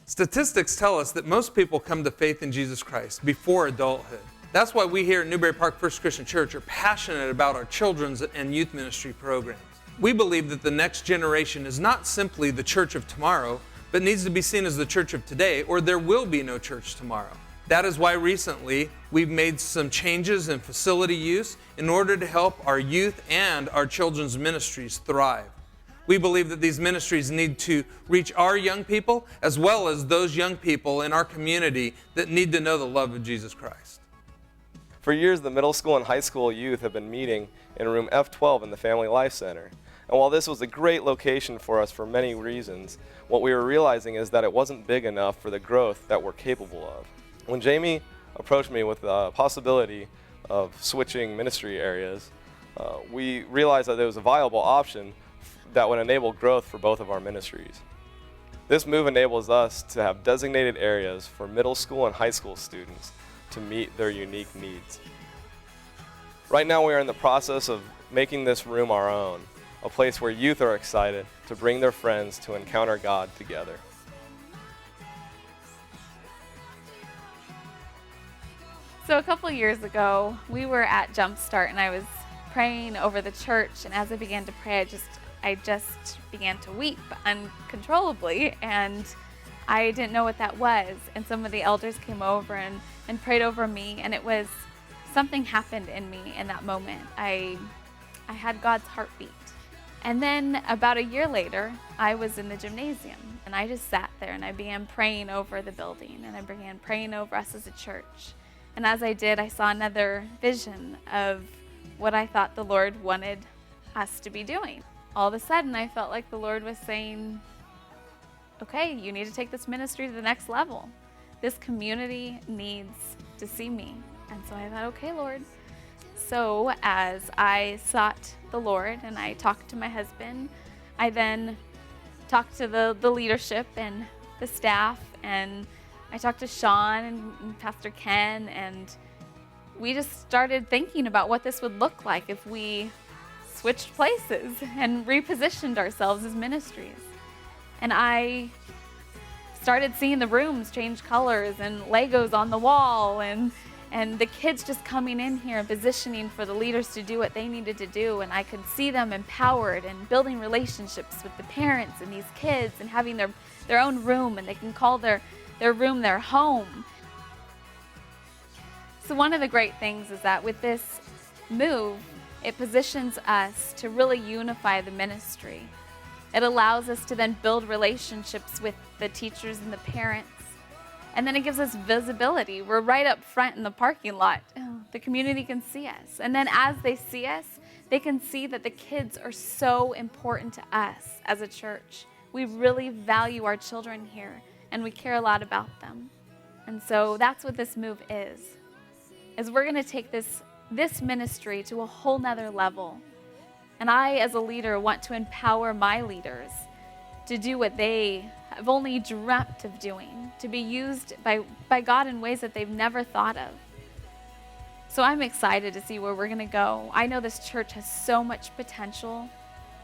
Statistics tell us that most people come to faith in Jesus Christ before adulthood. That's why we here at Newberry Park First Christian Church are passionate about our children's and youth ministry programs. We believe that the next generation is not simply the church of tomorrow, but needs to be seen as the church of today, or there will be no church tomorrow. That is why recently we've made some changes in facility use in order to help our youth and our children's ministries thrive. We believe that these ministries need to reach our young people as well as those young people in our community that need to know the love of Jesus Christ. For years, the middle school and high school youth have been meeting in room F12 in the Family Life Center. And while this was a great location for us for many reasons, what we were realizing is that it wasn't big enough for the growth that we're capable of. When Jamye approached me with the possibility of switching ministry areas, we realized that there was a viable option that would enable growth for both of our ministries. This move enables us to have designated areas for middle school and high school students to meet their unique needs. Right now we are in the process of making this room our own, a place where youth are excited to bring their friends to encounter God together. So a couple years ago, we were at Jumpstart and I was praying over the church, and as I began to pray, I just began to weep uncontrollably, and I didn't know what that was. And some of the elders came over and prayed over me, and it was, something happened in me in that moment. I had God's heartbeat. And then about a year later, I was in the gymnasium, and I just sat there and I began praying over the building, and I began praying over us as a church. And as I did, I saw another vision of what I thought the Lord wanted us to be doing. All of a sudden, I felt like the Lord was saying, okay, you need to take this ministry to the next level. This community needs to see me. And so I thought, okay, Lord. So as I sought the Lord and I talked to my husband, I then talked to the leadership and the staff, and I talked to Shawn and Pastor Ken, and we just started thinking about what this would look like if we switched places and repositioned ourselves as ministries. And I started seeing the rooms change colors and Legos on the wall, and the kids just coming in here and positioning for the leaders to do what they needed to do. And I could see them empowered and building relationships with the parents and these kids and having their own room, and they can call their room their home. So one of the great things is that with this move, it positions us to really unify the ministry. It allows us to then build relationships with the teachers and the parents. And then it gives us visibility. We're right up front in the parking lot. The community can see us. And then as they see us, they can see that the kids are so important to us as a church. We really value our children here, and we care a lot about them. And so that's what this move is we're going to take this ministry to a whole nother level. And I, as a leader, want to empower my leaders to do what they have only dreamt of doing, to be used by God in ways that they've never thought of. So I'm excited to see where we're going to go. I know this church has so much potential,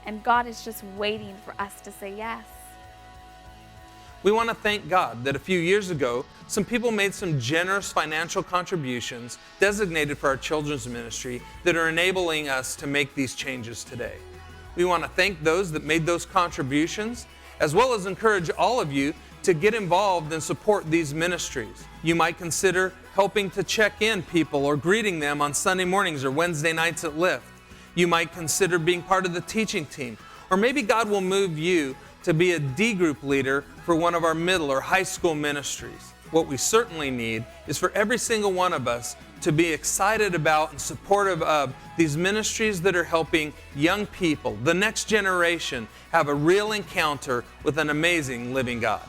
and God is just waiting for us to say yes. We want to thank God that a few years ago, some people made some generous financial contributions designated for our children's ministry that are enabling us to make these changes today. We want to thank those that made those contributions, as well as encourage all of you to get involved and support these ministries. You might consider helping to check in people or greeting them on Sunday mornings or Wednesday nights at Lift. You might consider being part of the teaching team, or maybe God will move you to be a D group leader for one of our middle or high school ministries. What we certainly need is for every single one of us to be excited about and supportive of these ministries that are helping young people, the next generation, have a real encounter with an amazing living God.